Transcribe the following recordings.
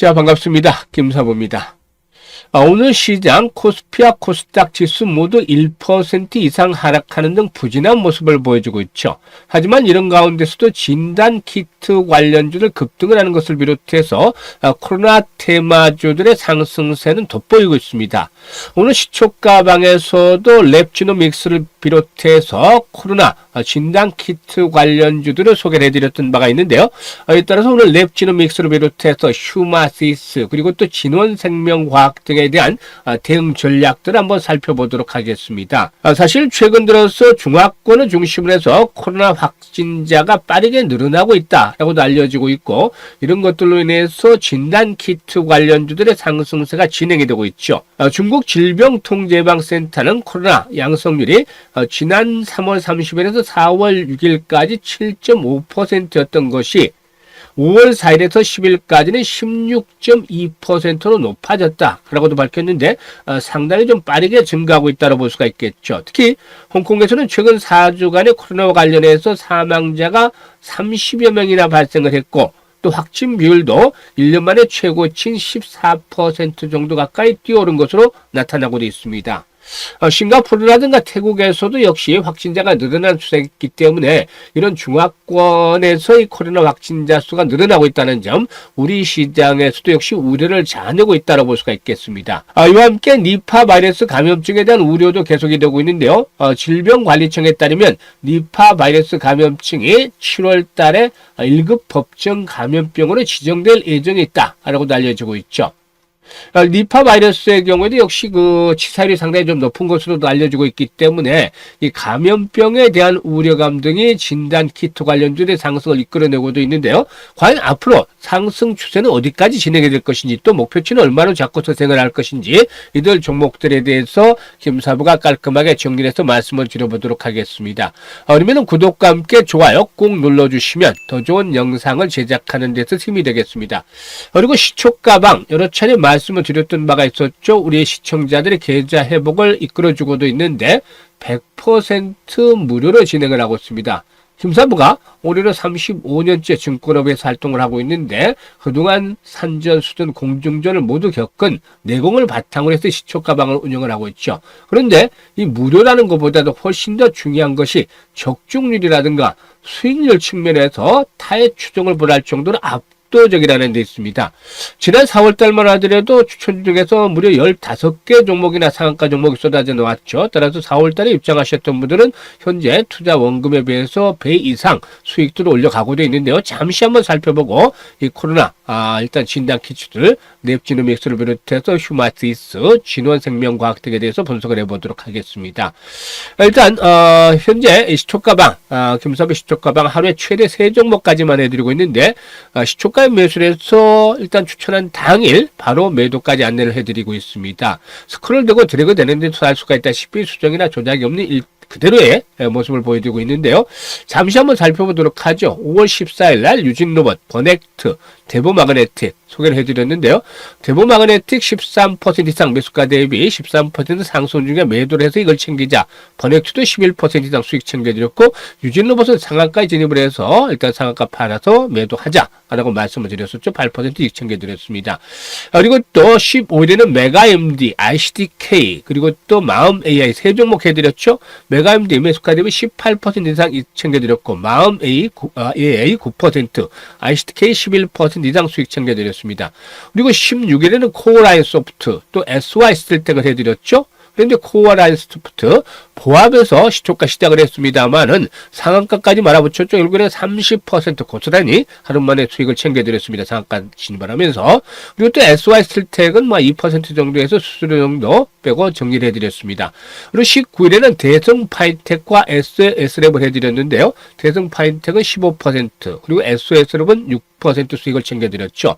자, 반갑습니다. 김사부입니다. 오늘 시장 코스피와 코스닥 지수 모두 1% 이상 하락하는 등 부진한 모습을 보여주고 있죠. 하지만 이런 가운데서도 진단키트 관련주들 급등을 하는 것을 비롯해서 코로나 테마주들의 상승세는 돋보이고 있습니다. 오늘 시초가방에서도 랩지노믹스를 비롯해서 코로나 진단키트 관련주들을 소개를 해드렸던 바가 있는데요. 이에 따라서 오늘 랩지노믹스를 비롯해서 휴마시스 그리고 또 진원생명과학 등에 대한 대응 전략들을 한번 살펴보도록 하겠습니다. 사실 최근 들어서 중화권을 중심으로 해서 코로나 확진자가 빠르게 늘어나고 있다라고도 알려지고 있고, 이런 것들로 인해서 진단키트 관련주들의 상승세가 진행이 되고 있죠. 중국 질병통제예방센터는 코로나 양성률이 지난 3월 30일에서 4월 6일까지 7.5%였던 것이 5월 4일에서 10일까지는 16.2%로 높아졌다라고도 밝혔는데 상당히 좀 빠르게 증가하고 있다고 볼 수가 있겠죠. 특히 홍콩에서는 최근 4주간의 코로나와 관련해서 사망자가 30여 명이나 발생을 했고, 또 확진 비율도 1년 만에 최고치인 14% 정도 가까이 뛰어오른 것으로 나타나고 있습니다. 싱가포르라든가 태국에서도 역시 확진자가 늘어난 추세이기 때문에 이런 중화권에서의 코로나 확진자 수가 늘어나고 있다는 점, 우리 시장에서도 역시 우려를 자아내고 있다고 볼 수가 있겠습니다. 이와 함께 니파 바이러스 감염증에 대한 우려도 계속이 되고 있는데요. 질병관리청에 따르면 니파 바이러스 감염증이 7월 달에 1급 법정 감염병으로 지정될 예정이 있다라고도 알려지고 있죠. 니파 바이러스의 경우에도 역시 그 치사율이 상당히 좀 높은 것으로도 알려지고 있기 때문에 이 감염병에 대한 우려감 등이 진단 키트 관련주의 상승을 이끌어내고도 있는데요. 과연 앞으로 상승 추세는 어디까지 진행이 될 것인지, 또 목표치는 얼마나 잡고 서생을 할 것인지, 이들 종목들에 대해서 김사부가 깔끔하게 정리해서 말씀을 드려보도록 하겠습니다. 그러면 구독과 함께 좋아요 꼭 눌러주시면 더 좋은 영상을 제작하는 데서 힘이 되겠습니다. 그리고 시초가방 여러 차례 말씀을 드렸던 바가 있었죠. 우리 시청자들의 계좌 회복을 이끌어주고도 있는데 100% 무료로 진행을 하고 있습니다. 김사부가 올해로 35년째 증권업에서 활동을 하고 있는데 그동안 산전, 수전, 공중전을 모두 겪은 내공을 바탕으로 해서 시초가방을 운영을 하고 있죠. 그런데 이 무료라는 것보다도 훨씬 더 중요한 것이 적중률이라든가 수익률 측면에서 타의 추종을 벌할 정도로 압도적이라는 데 있습니다. 지난 4월달만 하더라도 추천 중에서 무려 15개 종목이나 상한가 종목이 쏟아져 나왔죠. 따라서 4월달에 입장하셨던 분들은 현재 투자 원금에 비해서 배 이상 수익들을 올려가고도 있는데요. 잠시 한번 살펴보고 이 코로나 일단 진단키트들 랩지노믹스를 비롯해서 휴마시스, 진원생명과학 등에 대해서 분석을 해보도록 하겠습니다. 일단 현재 시초가방 김사부 시초가방 하루에 최대 3종목까지만 해드리고 있는데 시초가 매수해서 일단 추천한 당일 바로 매도까지 안내를 해드리고 있습니다. 스크롤 되고 드래그 되는데도 알 수가 있다시피 수정이나 조작이 없는 그대로의 모습을 보여주고 있는데요. 잠시 한번 살펴보도록 하죠. 5월 14일 날 유진로봇, 버넥트, 대보마그네틱 소개를 해드렸는데요. 대보마그네틱 13% 이상 매수가 대비 13% 상승 중에 매도를 해서 이걸 챙기자. 버넥트도 11% 이상 수익 챙겨드렸고, 유진로봇은 상한가에 진입을 해서 일단 상한가 팔아서 매도하자 라고 말씀을 드렸었죠. 8% 이익 챙겨드렸습니다. 그리고 또 15일에는 메가MD, ICDK 그리고 또 마음AI 세 종목 해드렸죠. 메가MD 매수가 대비 18% 이상 이익 챙겨드렸고, 마음AI 9%, ICDK 11% 이상 수익 챙겨드렸습니다. 그리고 16일에는 코어라인 소프트, 또 SY스틸텍을 해드렸죠. 그런데 코어라인 소프트 보합에서 시초가 시작을 했습니다만은 상한가까지 말아붙였죠. 결국에는 30% 고스란히 하루 만에 수익을 챙겨드렸습니다. 상한가 진입을 하면서. 그리고 또 SY스틸텍은 2% 정도에서 수수료 정도 빼고 정리를 해드렸습니다. 그리고 19일에는 대성파이텍과 SOS랩을 해드렸는데요. 대성파이텍은 15%, 그리고 SOS랩은 6% 수익을 챙겨드렸죠.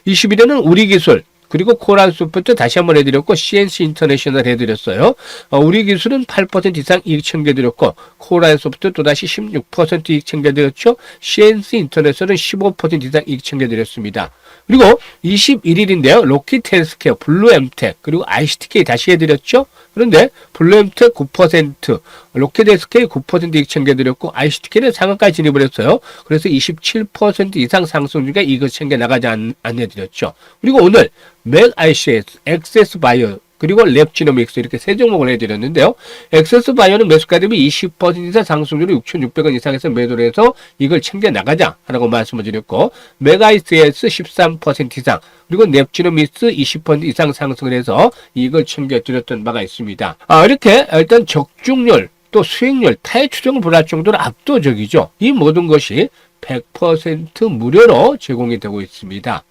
20일에는 우리기술, 그리고 코란 소프트 다시 한번 해드렸고, CNC 인터내셔널 해드렸어요. 우리 기술은 8% 이상 이익 챙겨드렸고, 코란 소프트 또다시 16% 이익 챙겨드렸죠. CNC 인터내셔널은 15% 이상 이익 챙겨드렸습니다. 그리고 21일인데요. 로키드 헬스케어, 블루엠텍, 그리고 ICTK 다시 해드렸죠. 그런데 블루엠텍 9%, 로켓SK 9% 이익 챙겨드렸고 ICTK는 상한가에 진입을 했어요. 그래서 27% 이상 상승률과 이익을 챙겨 나가지 않내드렸죠. 그리고 오늘 맥ICS, 엑세스바이오 그리고 랩지노믹스 이렇게 세 종목을 해드렸는데요. 엑세스바이오는 매수가 대비 20% 이상 상승률이 6,600원 이상에서 매도를 해서 이걸 챙겨 나가자라고 말씀을 드렸고, 맥ICS 13% 이상 그리고 랩지노믹스 20% 이상 상승을 해서 이걸 챙겨 드렸던 바가 있습니다. 이렇게 일단 적중률 또 수익률, 타의 추정을 불할 정도로 압도적이죠. 이 모든 것이 100% 무료로 제공이 되고 있습니다.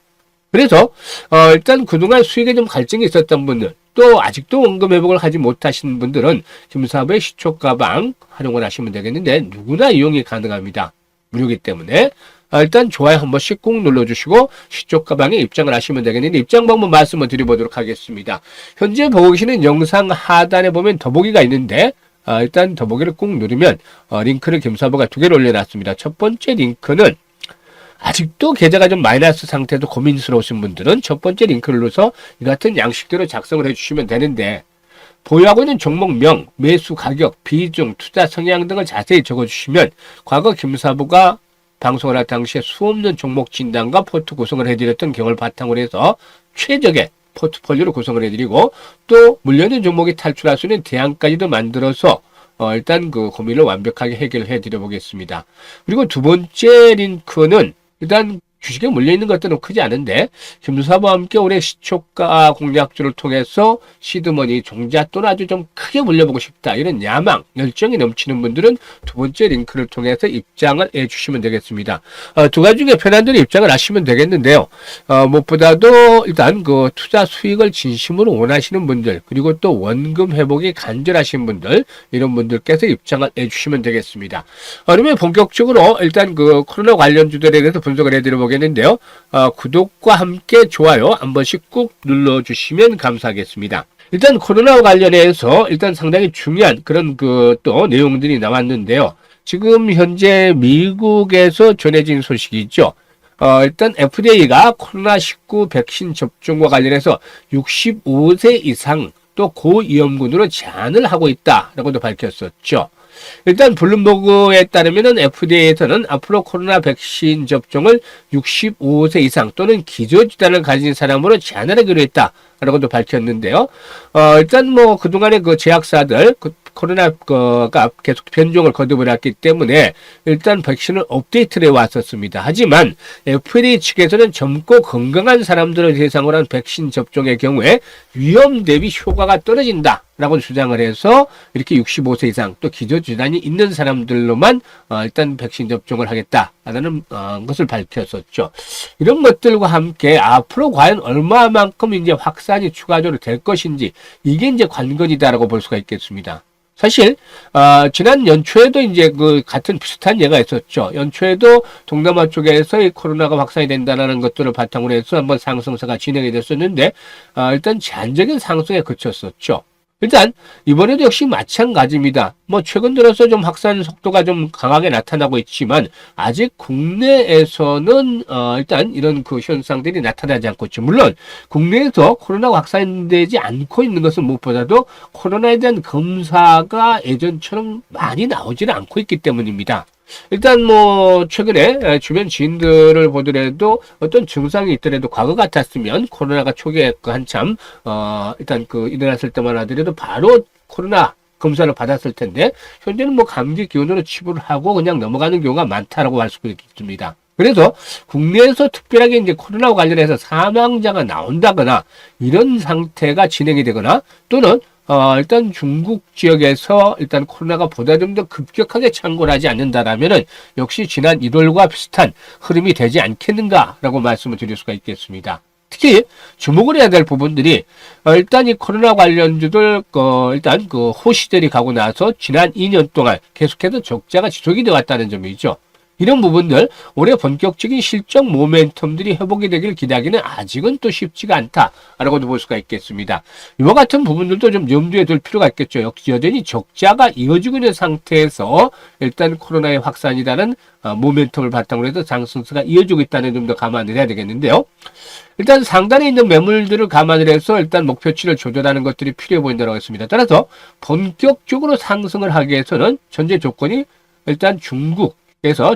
그래서 일단 그동안 수익에 좀 갈증이 있었던 분들, 또 아직도 원금 회복을 하지 못하시는 분들은 김사부의 시초가방 활용을 하시면 되겠는데 누구나 이용이 가능합니다. 무료이기 때문에 일단 좋아요 한 번씩 꼭 눌러주시고 시초가방에 입장을 하시면 되겠는데, 입장 방법 말씀을 드려보도록 하겠습니다. 현재 보고 계시는 영상 하단에 보면 더보기가 있는데 일단 더보기를 꼭 누르면 링크를 김사부가 두 개를 올려놨습니다. 첫 번째 링크는 아직도 계좌가 좀 마이너스 상태도 고민스러우신 분들은 첫 번째 링크를 눌러서 이 같은 양식대로 작성을 해주시면 되는데, 보유하고 있는 종목명, 매수 가격, 비중, 투자 성향 등을 자세히 적어주시면 과거 김사부가 방송을 할 당시에 수없는 종목 진단과 포트 구성을 해드렸던 경험을 바탕으로 해서 최적의 포트폴리오를 구성을 해드리고, 또 물려있는 종목이 탈출할 수 있는 대안까지도 만들어서 일단 그 고민을 완벽하게 해결해 드려 보겠습니다. 그리고 두 번째 링크는 일단 주식에 물려있는 것들은 크지 않은데 김사부와 함께 올해 시초가 공략주를 통해서 시드머니, 종잣돈 아주 좀 크게 물려보고 싶다, 이런 야망, 열정이 넘치는 분들은 두 번째 링크를 통해서 입장을 해주시면 되겠습니다. 두 가지 중에 편한 대로 입장을 하시면 되겠는데요. 무엇보다도 일단 그 투자 수익을 진심으로 원하시는 분들, 그리고 또 원금 회복이 간절하신 분들, 이런 분들께서 입장을 해주시면 되겠습니다. 그러면 본격적으로 일단 그 코로나 관련주들에 대해서 분석을 해드려보겠습니다. 는데요. 구독과 함께 좋아요 한 번씩 꾹 눌러주시면 감사하겠습니다. 일단 코로나와 관련해서 일단 상당히 중요한 그런 그 또 내용들이 나왔는데요. 지금 현재 미국에서 전해진 소식이 있죠. 일단 FDA가 코로나19 백신 접종과 관련해서 65세 이상 또 고위험군으로 제한을 하고 있다라고도 밝혔었죠. 일단 블룸버그에 따르면 FDA에서는 앞으로 코로나 백신 접종을 65세 이상 또는 기저질환을 가진 사람으로 제한하기로 했다라고도 밝혔는데요. 일단 뭐 그동안의 그 제약사들 코로나가 계속 변종을 거듭해왔기 때문에 일단 백신을 업데이트를 해왔었습니다. 하지만 FDA 측에서는 젊고 건강한 사람들을 대상으로 한 백신 접종의 경우에 위험 대비 효과가 떨어진다라고 주장을 해서 이렇게 65세 이상 또 기저질환이 있는 사람들로만 일단 백신 접종을 하겠다라는 것을 밝혔었죠. 이런 것들과 함께 앞으로 과연 얼마만큼 이제 확산이 추가적으로 될 것인지, 이게 이제 관건이다라고 볼 수가 있겠습니다. 사실 지난 연초에도 이제 그 같은 비슷한 예가 있었죠. 연초에도 동남아 쪽에서 이 코로나가 확산이 된다는 것들을 바탕으로 해서 한번 상승세가 진행이 됐었는데 일단 제한적인 상승에 그쳤었죠. 일단 이번에도 역시 마찬가지입니다. 뭐 최근 들어서 좀 확산 속도가 좀 강하게 나타나고 있지만 아직 국내에서는 일단 이런 그 현상들이 나타나지 않고 있죠. 물론 국내에서 코로나가 확산되지 않고 있는 것은 무엇보다도 코로나에 대한 검사가 예전처럼 많이 나오지는 않고 있기 때문입니다. 일단 뭐 최근에 주변 지인들을 보더라도 어떤 증상이 있더라도 과거 같았으면 코로나가 초기에 그 한참 일단 그 일어났을 때만 하더라도 바로 코로나 검사를 받았을 텐데 현재는 뭐 감기 기운으로 치부를 하고 그냥 넘어가는 경우가 많다라고 할 수가 있습니다. 그래서 국내에서 특별하게 이제 코로나와 관련해서 사망자가 나온다거나 이런 상태가 진행이 되거나 또는 일단 중국 지역에서 일단 코로나가 보다 좀 더 급격하게 창궐 하지 않는다라면은 역시 지난 1월과 비슷한 흐름이 되지 않겠는가라고 말씀을 드릴 수가 있겠습니다. 특히 주목을 해야 될 부분들이 일단 이 코로나 관련주들 일단 그 호시들이 가고 나서 지난 2년 동안 계속해서 적자가 지속이 되어 왔다는 점이죠. 이런 부분들 올해 본격적인 실적 모멘텀들이 회복이 되길 기대하기는 아직은 또 쉽지가 않다라고도 볼 수가 있겠습니다. 이와 같은 부분들도 좀 염두에 둘 필요가 있겠죠. 역시 여전히 적자가 이어지고 있는 상태에서 일단 코로나의 확산이라는 모멘텀을 바탕으로 해서 상승세가 이어지고 있다는 점도 감안을 해야 되겠는데요. 일단 상단에 있는 매물들을 감안을 해서 일단 목표치를 조절하는 것들이 필요해 보인다고 했습니다. 따라서 본격적으로 상승을 하기 위해서는 전제 조건이 일단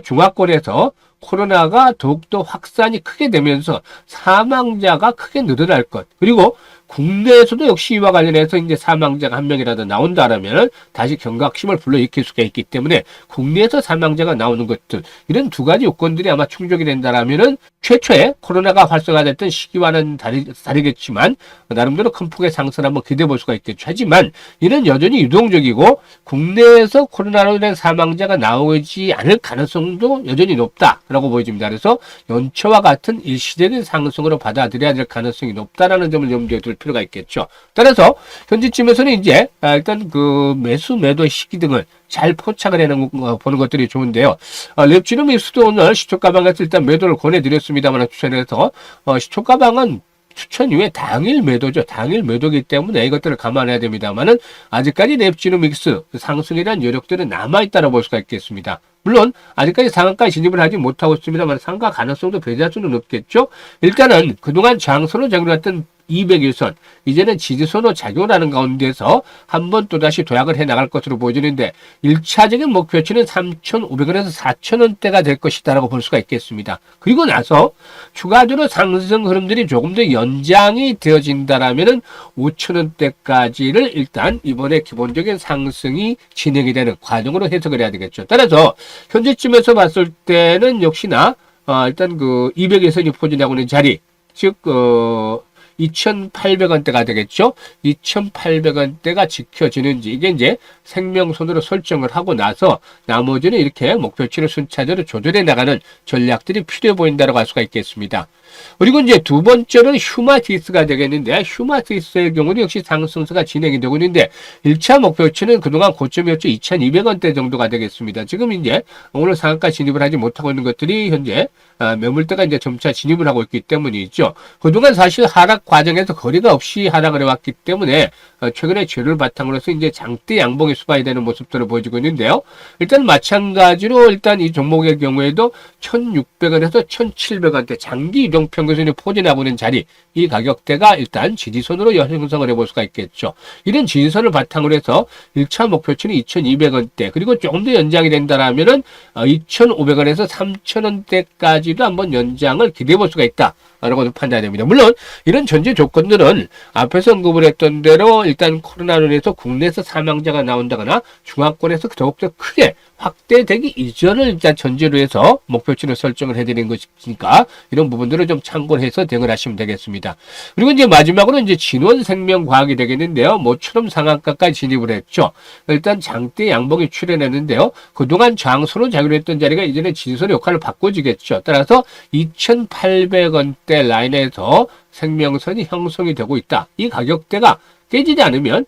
중화권에서 코로나가 더욱더 확산이 크게 되면서 사망자가 크게 늘어날 것. 그리고 국내에서도 역시 이와 관련해서 이제 사망자가 한 명이라도 나온다라면 다시 경각심을 불러일으킬 수가 있기 때문에 국내에서 사망자가 나오는 것들, 이런 두 가지 요건들이 아마 충족이 된다라면은 최초에 코로나가 활성화됐던 시기와는 다르겠지만 나름대로 큰 폭의 상승을 한번 기대해 볼 수가 있겠죠. 하지만 이는 여전히 유동적이고 국내에서 코로나로 인한 사망자가 나오지 않을 가능성도 여전히 높다라고 보여집니다. 그래서 연초와 같은 일시적인 상승으로 받아들여야 될 가능성이 높다라는 점을 염두에 둘 필요가 있겠죠. 따라서 현재쯤에서는 이제 일단 그 매도 시기 등을 잘 포착을 보는 것들이 좋은데요. 랩지룸 믹스도 오늘 시초가방에서 일단 매도를 권해드렸습니다만 추천해서 시초가방은 추천 이후에 당일 매도죠. 당일 매도기 때문에 이것들을 감안해야 됩니다만은 아직까지 랩지룸 믹스 상승이란 여력들은 남아있다고 볼 수가 있겠습니다. 물론 아직까지 상한가에 진입을 하지 못하고 있습니다만 상가 가능성도 배제할 수는 없겠죠. 일단은 그동안 장소로 작용했던 200일선, 이제는 지지선으로 작용하는 가운데서 한번 또다시 도약을 해나갈 것으로 보여지는데 1차적인 목표치는 3,500원에서 4,000원대가 될 것이다라고 볼 수가 있겠습니다. 그리고 나서 추가적으로 상승 흐름들이 조금 더 연장이 되어진다라면은 5,000원대까지를 일단 이번에 기본적인 상승이 진행이 되는 과정으로 해석을 해야 되겠죠. 따라서 현재쯤에서 봤을 때는 역시나 일단 그 200일선이 포진하고 있는 자리, 즉 2,800원대가 되겠죠. 2,800원대가 지켜지는지, 이게 이제 생명선으로 설정을 하고 나서 나머지는 이렇게 목표치를 순차적으로 조절해 나가는 전략들이 필요해 보인다고 할 수가 있겠습니다. 그리고 이제 두 번째는 휴마티스가 되겠는데, 휴마티스의 경우는 역시 상승세가 진행이 되고 있는데 1차 목표치는 그동안 고점이었죠. 2,200원대 정도가 되겠습니다. 지금 이제 오늘 상한가 진입을 하지 못하고 있는 것들이 현재 매물대가 이제 점차 진입을 하고 있기 때문이죠. 그동안 사실 하락 과정에서 거리가 없이 하락을 해왔기 때문에 최근에 재료를 바탕으로 해서 이제 장대 양봉이 수반이 되는 모습들을 보여주고 있는데요. 일단 마찬가지로 일단 이 종목의 경우에도 1,600원에서 1,700원대 장기 이동 평균선이 포진하고 있는 자리, 이 가격대가 일단 지지선으로 형성을 해볼 수가 있겠죠. 이런 지지선을 바탕으로 해서 1차 목표치는 2,200원대, 그리고 조금 더 연장이 된다라면은 2,500원에서 3,000원대까지도 한번 연장을 기대해 볼 수가 있다 라고 판단됩니다. 물론 이런 전제 조건들은 앞에서 언급을 했던 대로 일단 코로나로 인해서 국내에서 사망자가 나온다거나 중화권에서 더욱더 크게 확대되기 이전을 일단 전제로 해서 목표치를 설정을 해드리는 것이니까 이런 부분들을 좀 참고를 해서 대응을 하시면 되겠습니다. 그리고 이제 마지막으로 이제 진원생명과학이 되겠는데요. 모처럼 상한가까지 진입을 했죠. 일단 장대 양봉이 출현했는데요. 그동안 장소로 작용했던 자리가 이제는 지지선의 역할을 바꿔주겠죠. 따라서 2,800원대 라인에서 생명선이 형성이 되고 있다. 이 가격대가 깨지지 않으면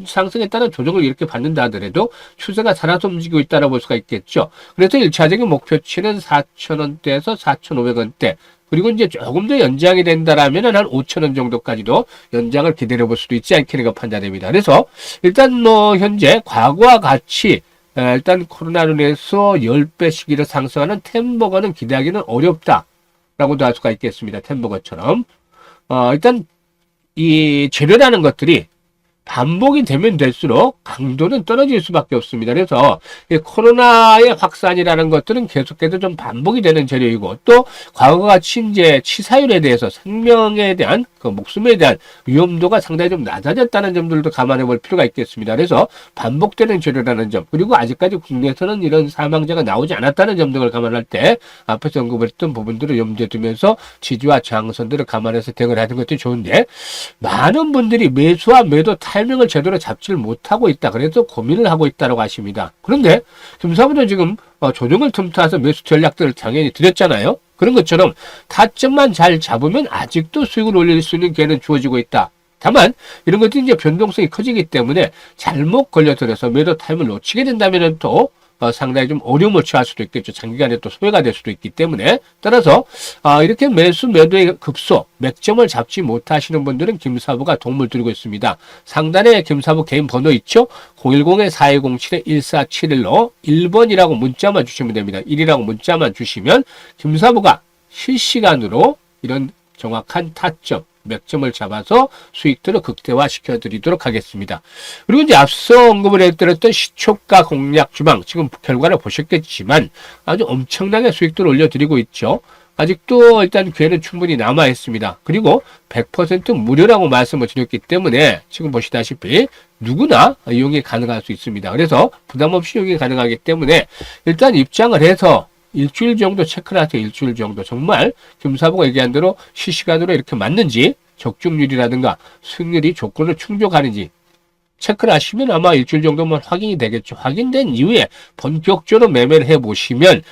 상승에 따른 조정을 이렇게 받는다 하더라도 추세가 살아서 움직이고 있다고 볼 수가 있겠죠. 그래서 1차적인 목표치는 4,000원대에서 4,500원대, 그리고 이제 조금 더 연장이 된다라면 한 5,000원 정도까지도 연장을 기다려 볼 수도 있지 않겠는가 판단됩니다. 그래서 일단 뭐 현재 과거와 같이 일단 코로나로 인해서 10배 시기로 상승하는 템버거는 기대하기는 어렵다라고도 할 수가 있겠습니다. 템버거처럼 일단 이 재료라는 것들이 반복이 되면 될수록 강도는 떨어질 수밖에 없습니다. 그래서 코로나의 확산이라는 것들은 계속해서 좀 반복이 되는 재료이고, 또 과거와 같이 이제 치사율에 대해서 생명에 대한 그 목숨에 대한 위험도가 상당히 좀 낮아졌다는 점들도 감안해 볼 필요가 있겠습니다. 그래서 반복되는 재료라는 점, 그리고 아직까지 국내에서는 이런 사망자가 나오지 않았다는 점 등을 감안할 때 앞에서 언급했던 부분들을 염두에 두면서 지지와 저항선들을 감안해서 대응을 하는 것도 좋은데, 많은 분들이 매수와 매도 타이밍을 제대로 잡지를 못하고 있다, 그래서 고민을 하고 있다고 하십니다. 그런데 금사부도 지금 조정을 틈타서 매수 전략들을 당연히 드렸잖아요. 그런 것처럼 타점만 잘 잡으면 아직도 수익을 올릴 수 있는 기회는 주어지고 있다. 다만 이런 것들이 이제 변동성이 커지기 때문에 잘못 걸려들어서 매도 타임을 놓치게 된다면 또 상당히 좀 어려움을 처할 수도 있겠죠. 장기간에 또 소외가 될 수도 있기 때문에 따라서 이렇게 매수 매도의 급소 맥점을 잡지 못하시는 분들은 김사부가 도움을 드리고 있습니다. 상단에 김사부 개인 번호 있죠? 010-4207-1471로 1번이라고 문자만 주시면 됩니다. 1이라고 문자만 주시면 김사부가 실시간으로 이런 정확한 타점 맥점을 잡아서 수익들을 극대화시켜 드리도록 하겠습니다. 그리고 이제 앞서 언급을 해드렸던 시초가 공략 주방, 지금 결과를 보셨겠지만 아주 엄청나게 수익들을 올려드리고 있죠. 아직도 일단 기회는 충분히 남아 있습니다. 그리고 100% 무료라고 말씀을 드렸기 때문에 지금 보시다시피 누구나 이용이 가능할 수 있습니다. 그래서 부담 없이 이용이 가능하기 때문에 일단 입장을 해서 일주일 정도 체크를 하세요. 일주일 정도. 정말 김사부가 얘기한 대로 실시간으로 이렇게 맞는지, 적중률이라든가 수익률이 조건을 충족하는지 체크를 하시면 아마 일주일 정도면 확인이 되겠죠. 확인된 이후에 본격적으로 매매를 해보시면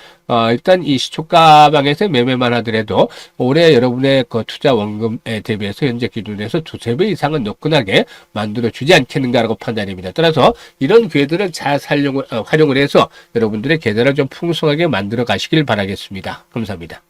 일단 이 시초가방에서 매매만 하더라도 올해 여러분의 그 투자 원금에 대비해서 현재 기준에서 두세 배 이상은 노끈하게 만들어주지 않겠는가라고 판단입니다. 따라서 이런 기회들을 잘 활용을 해서 여러분들의 계좌를 좀 풍성하게 만들어 가시길 바라겠습니다. 감사합니다.